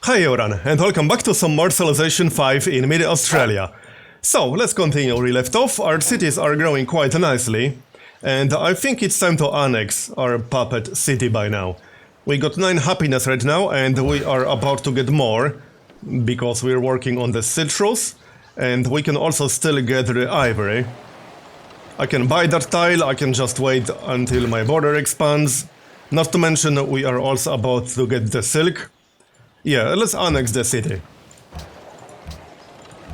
Hi Oran, and welcome back to some more Civilization 5 in mid-Australia. So, let's continue where we left off. Our cities are growing quite nicely, and I think it's time to annex our puppet city by now. We got 9 happiness right now, and we are about to get more, because we're working on the citrus, and we can also still get the ivory. I can buy that tile, I can just wait until my border expands. Not to mention, we are also about to get the silk. Yeah, let's annex the city.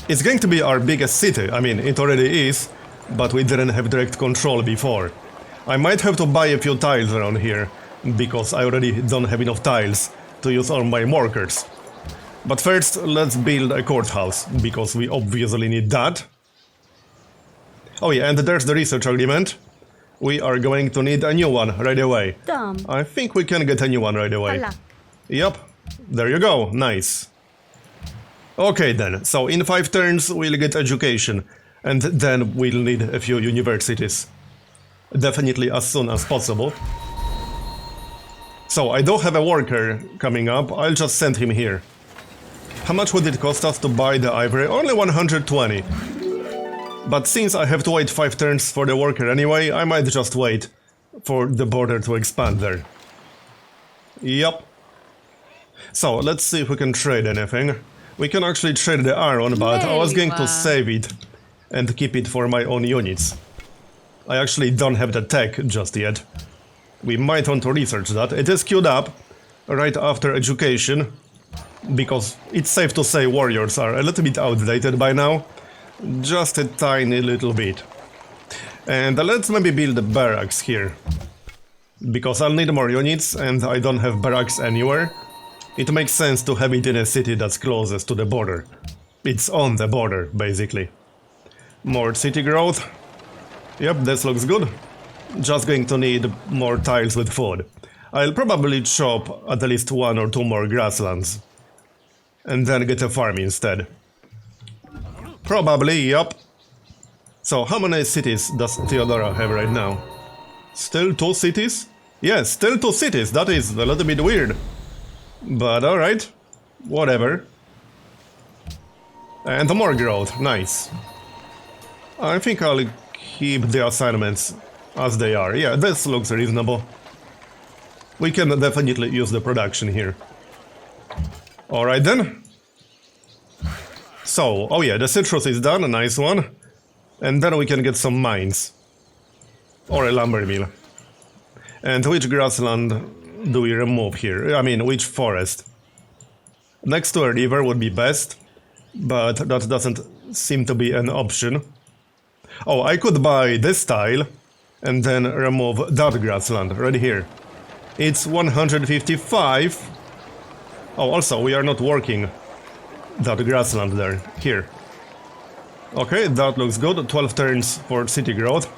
It's going to be our biggest city, I mean, it already is, but we didn't have direct control before. I might have to buy a few tiles around here, because I already don't have enough tiles to use all my workers. But first, let's build a courthouse, because we obviously need that. Oh yeah, and there's the research agreement. We are going to need a new one right away. I think we can get a new one right away. Yep, there you go, nice. Okay then, so in 5 turns we'll get education, and then we'll need a few universities. Definitely as soon as possible. So I do have a worker coming up, I'll just send him here. How much would it cost us to buy the ivory? Only 120. But since I have to wait 5 turns for the worker anyway, I might just wait for the border to expand there. Yep. So, let's see if we can trade anything. We can actually trade the iron, but I was going to save it and keep it for my own units. I actually don't have the tech just yet. We might want to research that. It is queued up right after education, because it's safe to say warriors are a little bit outdated by now. Just a tiny little bit. And let's maybe build a barracks here. Because I'll need more units and I don't have barracks anywhere. It makes sense to have it in a city that's closest to the border. It's on the border, basically. More city growth. Yep, this looks good. Just going to need more tiles with food. I'll probably chop at least 1 or 2 more grasslands. And then get a farm instead. Probably, yup. So, how many cities does Theodora have right now? Still 2 cities? Yes, still 2 cities, that is a little bit weird. But alright, whatever. And more growth, nice. I think I'll keep the assignments as they are. Yeah, this looks reasonable. We can definitely use the production here. Alright then. So, oh yeah, the citrus is done, a nice one. And then we can get some mines. Or a lumber mill. And which grassland do we remove here? I mean, which forest? Next to a river would be best, but that doesn't seem to be an option. Oh, I could buy this tile and then remove that grassland right here. It's 155. Oh, also, we are not working that grassland there. Here. Okay, that looks good. 12 turns for city growth.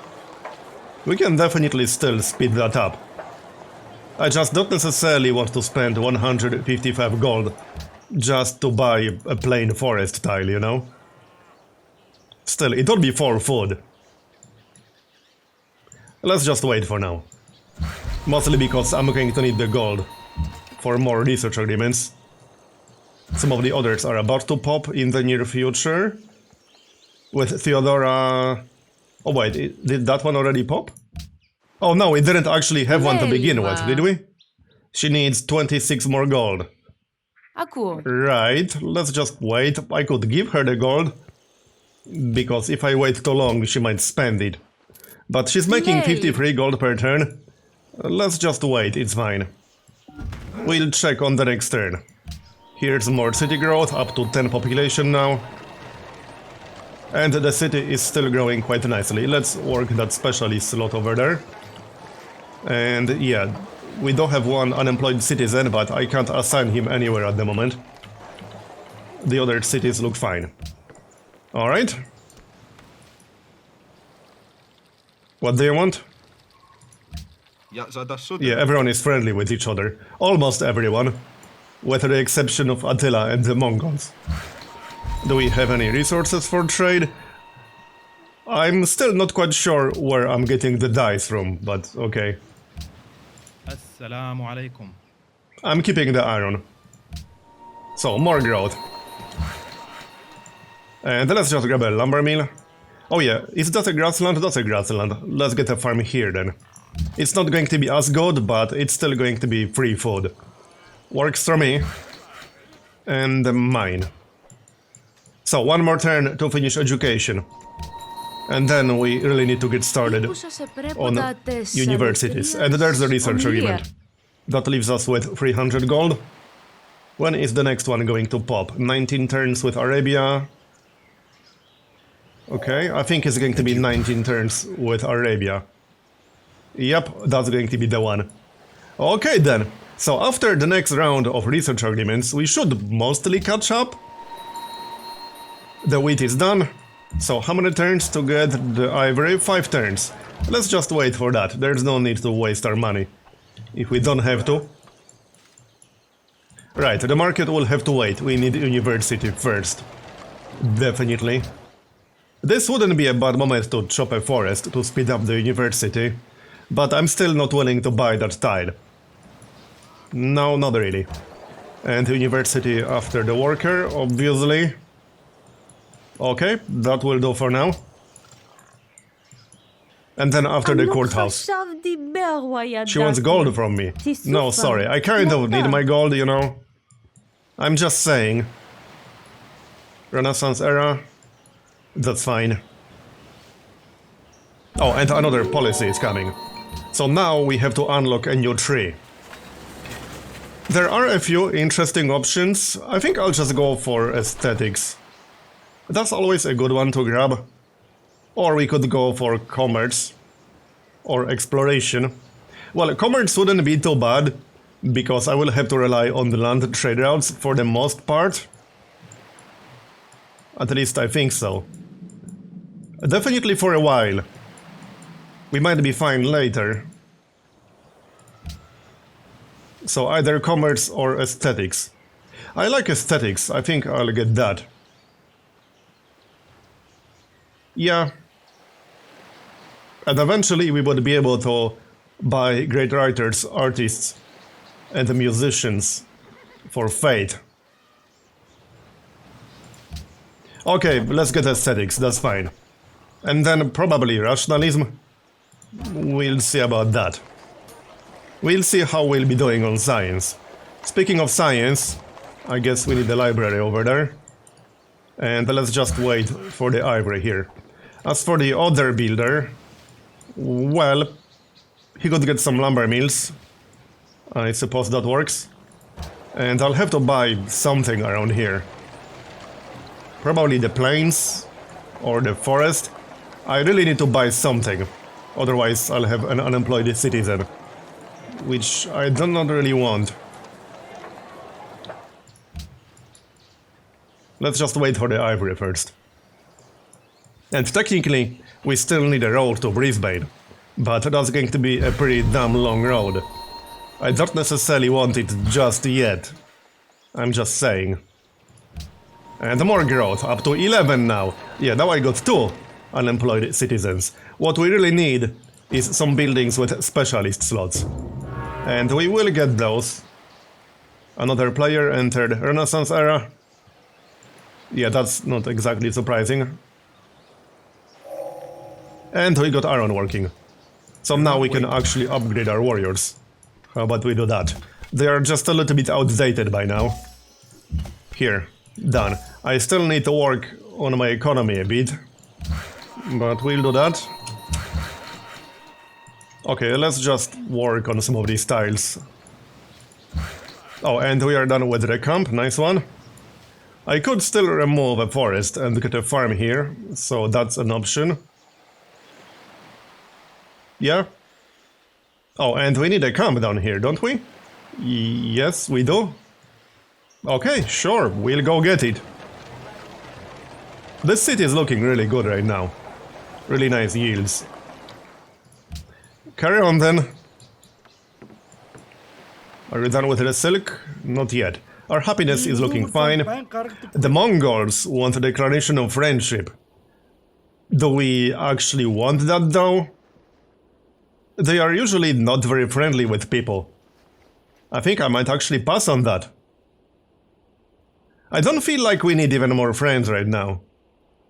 We can definitely still speed that up. I just don't necessarily want to spend 155 gold just to buy a plain forest tile, you know? Still, it would be for food. Let's just wait for now. Mostly because I'm going to need the gold for more research agreements. Some of the others are about to pop in the near future. With Theodora... Oh wait, did that one already pop? Oh no, we didn't actually have one to begin with, did we? She needs 26 more gold. Right, let's just wait. I could give her the gold, because if I wait too long, she might spend it. But she's making 53 gold per turn. Let's just wait, it's fine. We'll check on the next turn. Here's more city growth, up to 10 population now. And the city is still growing quite nicely. Let's work that specialist slot over there. And yeah, we do have 1 unemployed citizen, but I can't assign him anywhere at the moment. The other cities look fine. Alright. What do you want? Yeah, everyone is friendly with each other. Almost everyone. With the exception of Attila and the Mongols. Do we have any resources for trade? I'm still not quite sure where I'm getting the dice from, but okay. Assalamu alaikum. I'm keeping the iron. So, more growth. And let's just grab a lumber mill. Oh yeah, is that a grassland? That's a grassland. Let's get a farm here then. It's not going to be as good, but it's still going to be free food. Works for me. And mine. So, one more turn to finish education. And then we really need to get started on universities. And there's the research agreement. That leaves us with 300 gold. When is the next one going to pop? 19 turns with Arabia. Okay, I think it's going to be 19 turns with Arabia. Yep, that's going to be the one. Okay then. So after the next round of research agreements, we should mostly catch up. The wheat is done. So how many turns to get the ivory? 5 turns. Let's just wait for that. There's no need to waste our money if we don't have to. Right, the market will have to wait. We need university first. Definitely. This wouldn't be a bad moment to chop a forest to speed up the university, but I'm still not willing to buy that tile. No, not really. And university after the worker, obviously. Okay, that will do for now. And then after the courthouse. She wants gold from me. No, sorry, I kind of need my gold, you know. I'm just saying. Renaissance era. That's fine. Oh, and another policy is coming. So now we have to unlock a new tree. There are a few interesting options. I think I'll just go for aesthetics. That's always a good one to grab. Or we could go for commerce. Or exploration. Well, commerce wouldn't be too bad, because I will have to rely on the land trade routes for the most part. At least I think so. Definitely for a while. We might be fine later. So either commerce or aesthetics. I like aesthetics, I think I'll get that. Yeah. And eventually we would be able to buy great writers, artists, and musicians for Fate. Okay, let's get aesthetics, that's fine. And then probably rationalism. We'll see about that. We'll see how we'll be doing on science. Speaking of science, I guess we need the library over there. And let's just wait for the ivory here. As for the other builder, well, he could get some lumber mills. I suppose that works. And I'll have to buy something around here. Probably the plains or the forest. I really need to buy something. Otherwise I'll have an unemployed citizen. Which I do not really want. Let's just wait for the ivory first. And technically, we still need a road to Brisbane. But that's going to be a pretty damn long road. I don't necessarily want it just yet. I'm just saying. And more growth, up to 11 now. Yeah, now I got 2 unemployed citizens. What we really need is some buildings with specialist slots. And we will get those. Another player entered Renaissance era. Yeah, that's not exactly surprising. And we got iron working. So now we can actually upgrade our warriors. How about we do that? They are just a little bit outdated by now. Here, done. I still need to work on my economy a bit. But we'll do that. Okay, let's just work on some of these tiles. Oh, and we are done with the camp, nice one. I could still remove a forest and get a farm here, so that's an option. Yeah? Oh, and we need a camp down here, don't we? Yes, we do. Okay, sure, we'll go get it. This city is looking really good right now. Really nice yields. Carry on then. Are we done with the silk? Not yet. Our happiness is looking fine. The Mongols want a declaration of friendship. Do we actually want that though? They are usually not very friendly with people. I think I might actually pass on that. I don't feel like we need even more friends right now.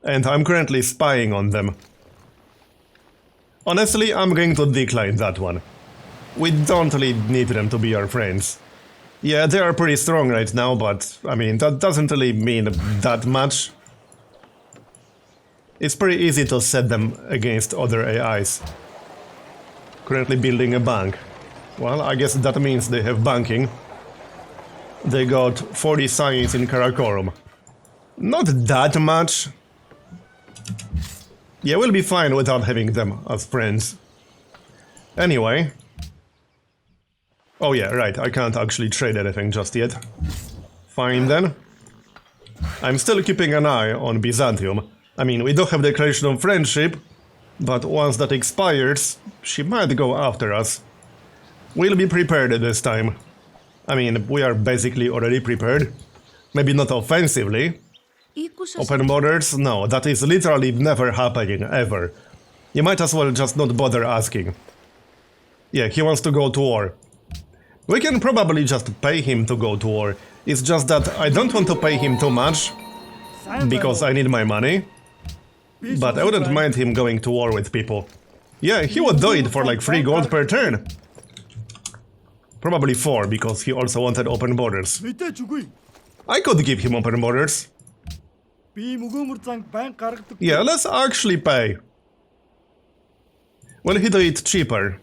And I'm currently spying on them. Honestly, I'm going to decline that one. We don't really need them to be our friends. Yeah, they are pretty strong right now, but, I mean, that doesn't really mean that much. It's pretty easy to set them against other AIs. Currently building a bank. Well, I guess that means they have banking. They got 40 science in Karakorum. Not that much. Yeah, we'll be fine without having them as friends. Anyway. Oh yeah, right, I can't actually trade anything just yet. Fine then. I'm still keeping an eye on Byzantium. I mean, we do have declaration of friendship, but once that expires, she might go after us. We'll be prepared this time. I mean, we are basically already prepared. Maybe not offensively. Open borders? No, that is literally never happening, ever. You might as well just not bother asking. Yeah, he wants to go to war. We can probably just pay him to go to war. It's just that I don't want to pay him too much, because I need my money. But I wouldn't mind him going to war with people. Yeah, he would do it for like 3 gold per turn. Probably 4, because he also wanted open borders. I could give him open borders. Yeah, let's actually pay. Will he do it cheaper?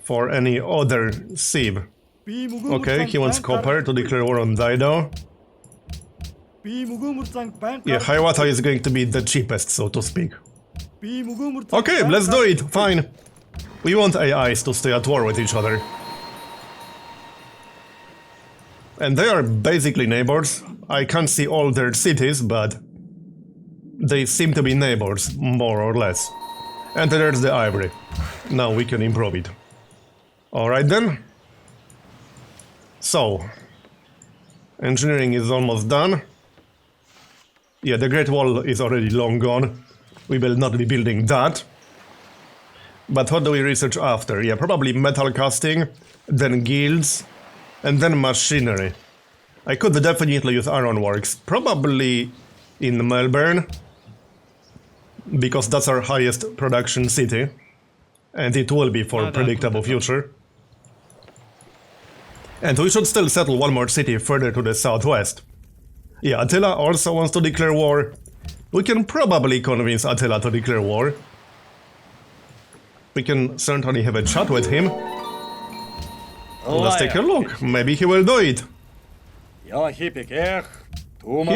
For any other sieve. Okay, he wants copper to declare war on Dido. Yeah, Hiawatha is going to be the cheapest, so to speak. Okay, let's do it, fine. We want AIs to stay at war with each other. And they are basically neighbors. I can't see all their cities, but they seem to be neighbors, more or less. And there's the ivory. Now we can improve it. Alright then. So, engineering is almost done. Yeah, the Great Wall is already long gone. We will not be building that. But what do we research after? Yeah, probably metal casting, then guilds, and then machinery. I could definitely use ironworks, probably in Melbourne, because that's our highest production city, and it will be for predictable future. And we should still settle one more city further to the southwest. Yeah, Attila also wants to declare war. We can probably convince Attila to declare war. We can certainly have a chat with him. Let's take a look. Maybe he will do it. He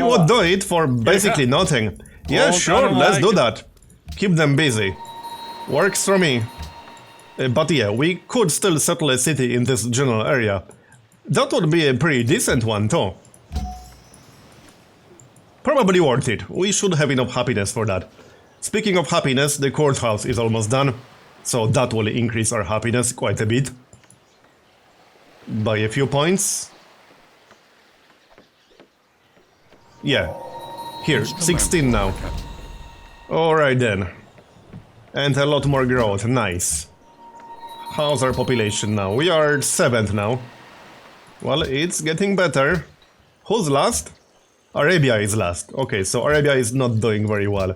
would do it for basically nothing. Yeah, sure, let's do that. Keep them busy. Works for me. But yeah, we could still settle a city in this general area. That would be a pretty decent one too. Probably worth it. We should have enough happiness for that. Speaking of happiness, the courthouse is almost done, so that will increase our happiness quite a bit. By a few points. Yeah. Here, 16 now. Alright then. And a lot more growth, nice. How's our population now? We are 7th now. Well, it's getting better. Who's last? Arabia is last. Okay, so Arabia is not doing very well.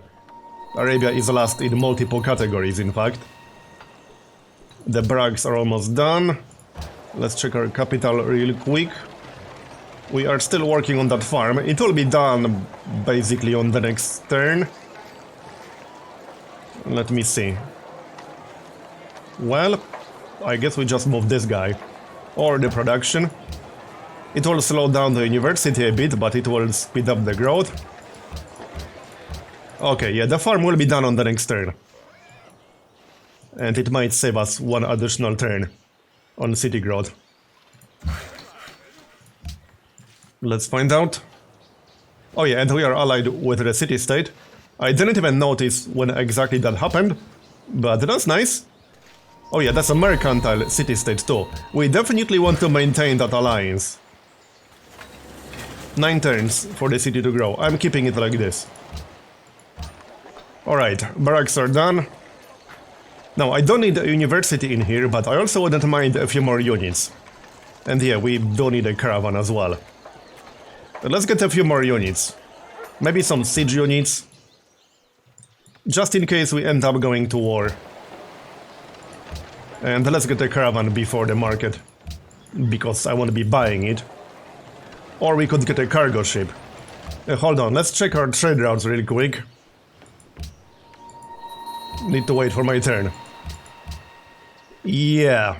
Arabia is last in multiple categories, in fact. The brags are almost done. Let's check our capital real quick. We are still working on that farm. It will be done basically on the next turn. Let me see. Well, I guess we just move this guy. Or the production. It will slow down the university a bit, but it will speed up the growth. Okay, yeah, the farm will be done on the next turn. And it might save us one additional turn on city growth. Let's find out. Oh yeah, and we are allied with the city-state. I didn't even notice when exactly that happened, but that's nice. Oh yeah, that's a mercantile city-state too. We definitely want to maintain that alliance. 9 turns for the city to grow. I'm keeping it like this. Alright, barracks are done. Now, I don't need a university in here, but I also wouldn't mind a few more units. And yeah, we do need a caravan as well. Let's get a few more units. Maybe some siege units. Just in case we end up going to war. And let's get a caravan before the market. Because I want to be buying it. Or we could get a cargo ship. Hold on, let's check our trade routes real quick. Need to wait for my turn. Yeah.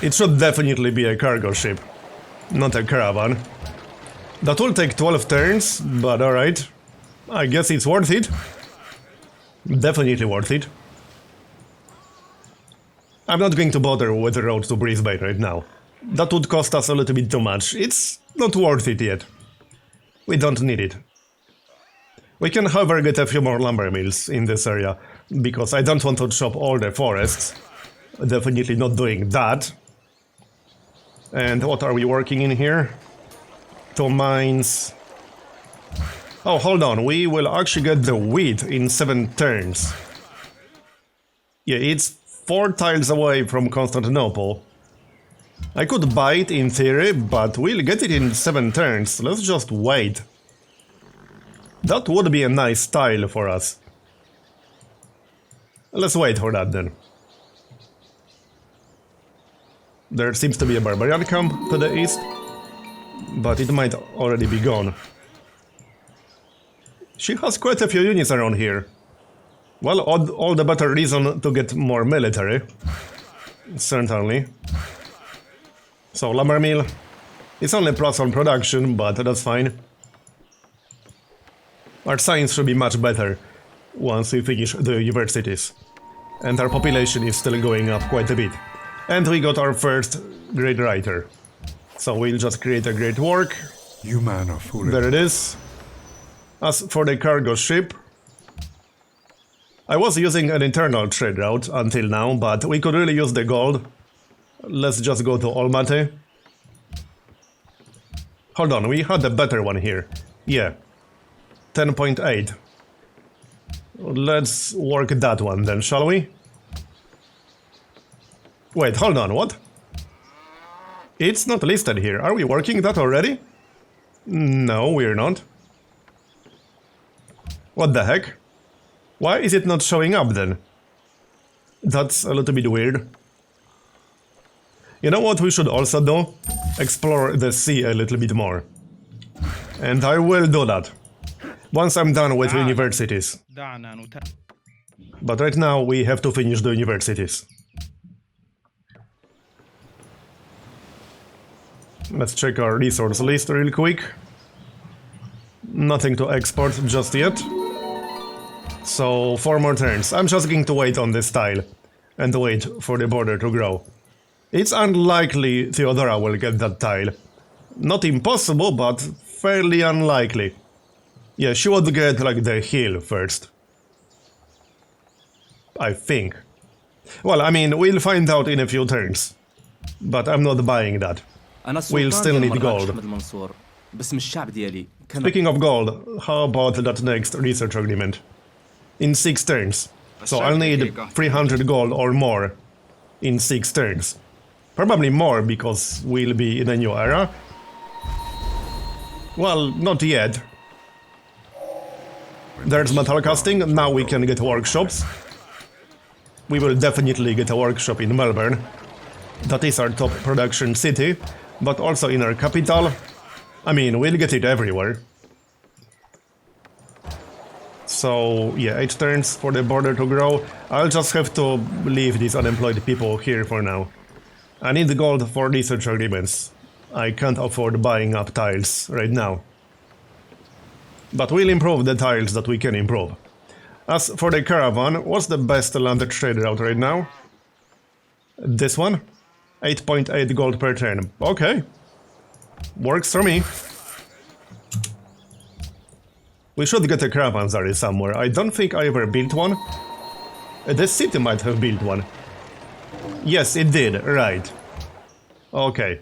It should definitely be a cargo ship. Not a caravan. That will take 12 turns, but alright. I guess it's worth it. Definitely worth it. I'm not going to bother with the road to Brisbane right now. That would cost us a little bit too much. It's not worth it yet. We don't need it. We can, however, get a few more lumber mills in this area, because I don't want to chop all the forests. Definitely not doing that. And what are we working in here? 2 mines. Oh, hold on, we will actually get the wheat in 7 turns. Yeah, it's 4 tiles away from Constantinople. I could buy it in theory, but we'll get it in 7 turns. Let's just wait. That would be a nice tile for us. Let's wait for that then. There seems to be a barbarian camp to the east, but it might already be gone. She has quite a few units around here. Well, all the better reason to get more military. Certainly. So, lumber mill. It's only plus on production, but that's fine. Our science should be much better once we finish the universities. And our population is still going up quite a bit. And we got our first great writer. So we'll just create a great work. You man are foolish. There it is. As for the cargo ship, I was using an internal trade route until now, but we could really use the gold. Let's just go to Almaty. Hold on, we had a better one here. Yeah. 10.8. Let's work that one then, shall we? Wait, hold on, what? It's not listed here. Are we working that already? No, we're not. What the heck? Why is it not showing up then? That's a little bit weird. You know what we should also do? Explore the sea a little bit more. And I will do that. Once I'm done with universities. But right now we have to finish the universities. Let's check our resource list real quick. Nothing to export just yet. So 4 more turns. I'm just going to wait on this tile and wait for the border to grow. It's unlikely Theodora will get that tile. Not impossible, but fairly unlikely. Yeah, she would get like the hill first. I think. Well, I mean, we'll find out in a few turns. But I'm not buying that. We'll still need gold. Speaking of gold, how about that next research agreement? In 6 turns. So I'll need 300 gold or more in 6 turns. Probably more, because we'll be in a new era. Well, not yet. There's metal casting, now we can get workshops. We will definitely get a workshop in Melbourne. That is our top production city, but also in our capital. I mean, we'll get it everywhere. So, yeah, 8 turns for the border to grow. I'll just have to leave these unemployed people here for now. I need gold for research agreements. I can't afford buying up tiles right now. But we'll improve the tiles that we can improve. As for the caravan, what's the best land trade route right now? This one? 8.8 gold per turn. Okay. Works for me. We should get a caravanserai somewhere. I don't think I ever built one. The city might have built one. Yes, it did, right. Okay.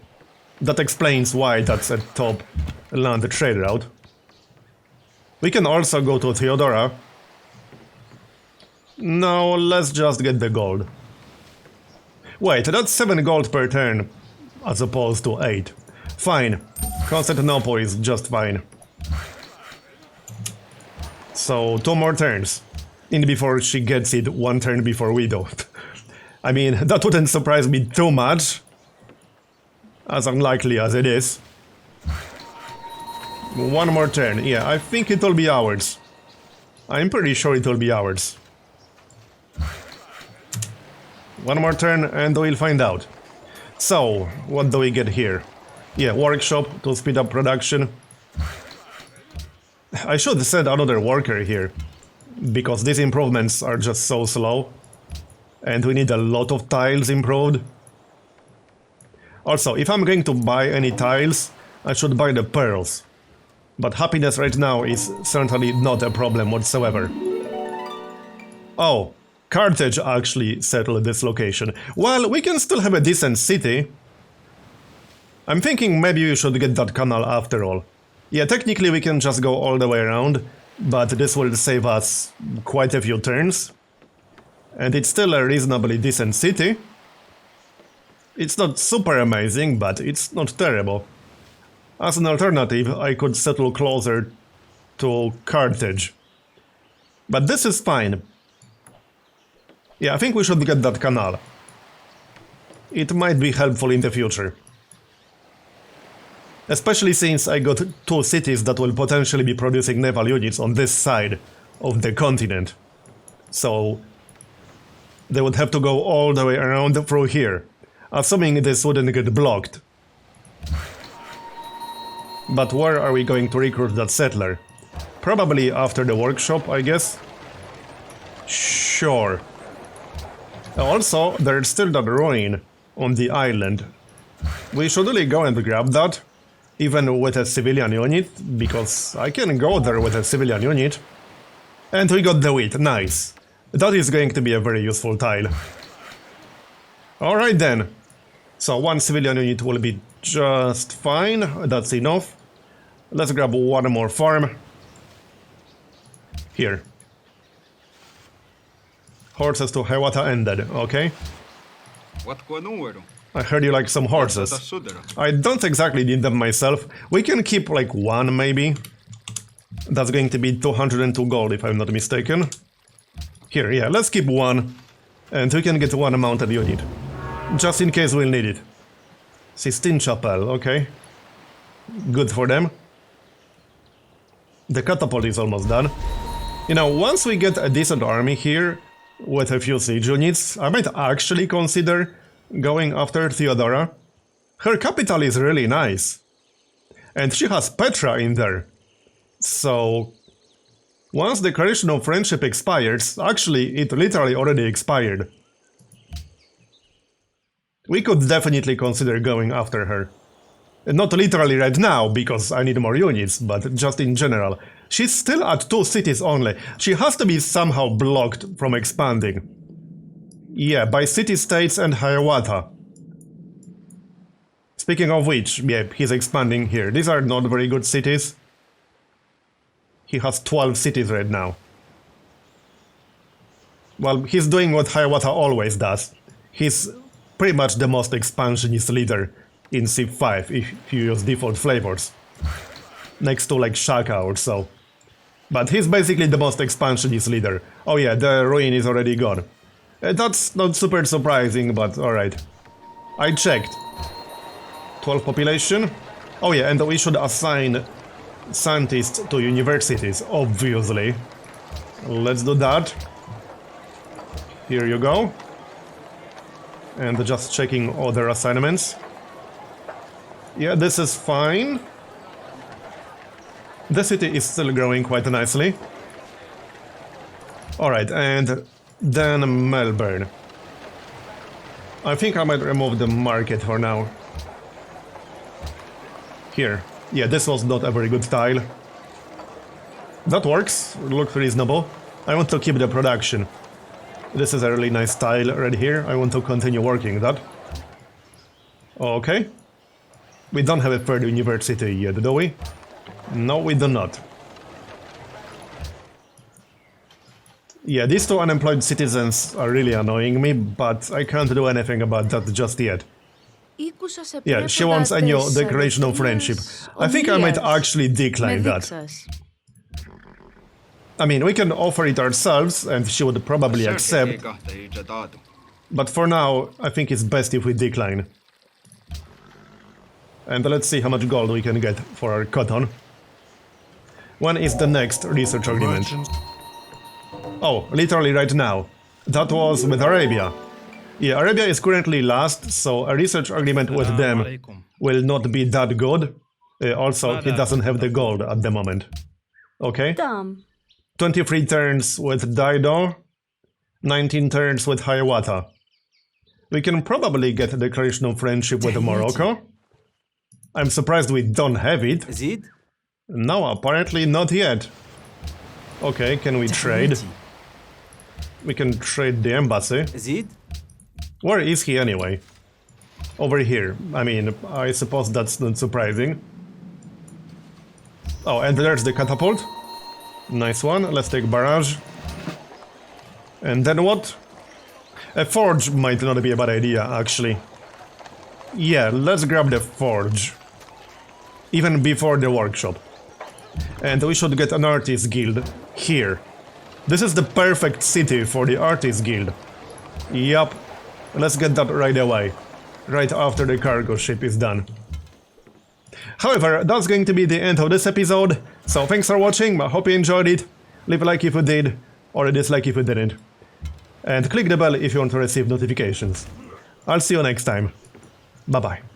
That explains why that's a top land trade route. We can also go to Theodora. No, let's just get the gold. Wait, that's 7 gold per turn, as opposed to 8. Fine. Constantinople is just fine. So 2 more turns. In before she gets it 1 turn before we do. I mean, that wouldn't surprise me too much. As unlikely as it is. 1 more turn. Yeah, I think it will be ours. I'm pretty sure it will be ours. 1 more turn and we'll find out. So, what do we get here? Yeah, workshop to speed up production. I should send another worker here, because these improvements are just so slow. And we need a lot of tiles improved. Also, if I'm going to buy any tiles, I should buy the pearls. But happiness right now is certainly not a problem whatsoever. Oh, Carthage actually settled this location. Well, we can still have a decent city. I'm thinking maybe we should get that canal after all. Yeah, technically we can just go all the way around, but this will save us quite a few turns. And it's still a reasonably decent city. It's not super amazing, but it's not terrible. As an alternative, I could settle closer to Carthage. But this is fine. Yeah, I think we should get that canal. It might be helpful in the future. Especially since I got 2 cities that will potentially be producing naval units on this side of the continent. So they would have to go all the way around through here, assuming this wouldn't get blocked. But where are we going to recruit that settler? Probably after the workshop, I guess? Sure. Also, there's still that ruin on the island. We should really go and grab that, even with a civilian unit, because I can go there with a civilian unit. And we got the wheat, nice. That is going to be a very useful tile. Alright then. So 1 civilian unit will be just fine, that's enough. Let's grab 1 more farm. Here. Horses to Hiawatha ended, okay? I heard you like some horses. I don't exactly need them myself. We can keep like 1 maybe. That's going to be 202 gold if I'm not mistaken. Here, yeah, let's keep 1. And we can get 1 mounted unit. Just in case we'll need it. Sistine Chapel, okay. Good for them. The catapult is almost done. You know, once we get a decent army here, with a few siege units, I might actually consider going after Theodora. Her capital is really nice. And she has Petra in there. So once the Declaration of Friendship expires, actually it literally already expired. We could definitely consider going after her. Not literally right now, because I need more units, but just in general. She's still at 2 cities only. She has to be somehow blocked from expanding. Yeah, by city-states and Hiawatha. Speaking of which, yeah, he's expanding here. These are not very good cities. He has 12 cities right now. Well, he's doing what Hiawatha always does. He's pretty much the most expansionist leader in Civ 5, if you use default flavors. Next to like Shaka or so. But he's basically the most expansionist leader. Oh yeah, the ruin is already gone. That's not super surprising, but alright. I checked. 12 population. Oh yeah, and we should assign scientists to universities, obviously. Let's do that. Here you go. And just checking other assignments. Yeah, this is fine. The city is still growing quite nicely. Alright, and then Melbourne. I think I might remove the market for now. Here. Yeah, this was not a very good tile. That works. Looks reasonable. I want to keep the production. This is a really nice tile right here. I want to continue working that. Okay. We don't have a third university yet, do we? No, we do not. Yeah, these 2 unemployed citizens are really annoying me, but I can't do anything about that just yet. Yeah, she wants a new declaration of friendship. I think I might actually decline that. I mean, we can offer it ourselves, and she would probably accept. But for now, I think it's best if we decline. And let's see how much gold we can get for our cotton. When is the next research agreement? Oh, literally right now. That was with Arabia. Yeah, Arabia is currently last, so a research agreement with them will not be that good. Also, he doesn't have the gold at the moment. Okay. 23 turns with Dido, 19 turns with Hiawatha. We can probably get a declaration of friendship with Morocco. I'm surprised we don't have it. No, apparently not yet. Okay, can we trade? We can trade the embassy. Where is he anyway? Over here. I mean, I suppose that's not surprising. Oh, and there's the catapult. Nice one. Let's take barrage. And then what? A forge might not be a bad idea, actually. Yeah, let's grab the forge. Even before the workshop. And we should get an artist guild here. This is the perfect city for the artist guild. Yup. Let's get that right away. Right after the cargo ship is done. However, that's going to be the end of this episode. So thanks for watching, I hope you enjoyed it. Leave a like if you did, or a dislike if you didn't. And click the bell if you want to receive notifications. I'll see you next time. Bye bye.